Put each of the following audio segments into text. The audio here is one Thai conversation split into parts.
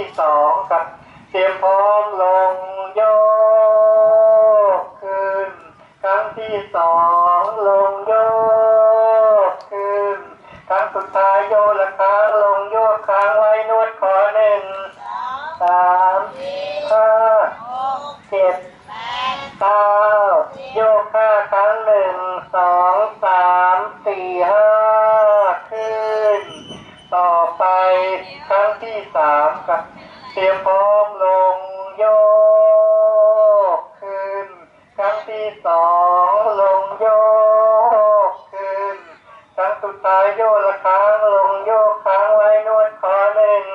ที่สองครับเตรียมพร้อมลงโยกขึ้นครั้งที่สองลงโยกขึ้นครั้งสุดท้ายโยกละค้างลงโยกค้างไว้นวดขอหนึ่งสามห้าเจ็ดเก้าโยกห้าครั้งหนึ่งสองสามสี่ห้าขึ้นต่อไปครั้งที่สามครับเตรียมพร้อมลงโยกขึ้นครั้งที่สองลงโยกขึ้นครั้งสุดท้ายโยกละครั้งลงโยกค้างไว้นวดขอหนึ่ง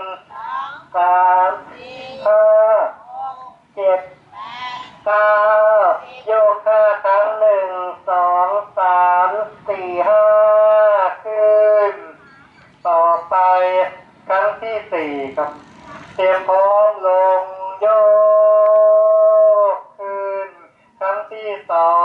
สามห้าเจ็ดเก้าโยกห้าครั้งหนึ่งสองสามสี่ห้าขึ้นต่อไปครั้งที่สี่ครับเตรียมพร้อมลงโยกขึ้นครั้งที่สอง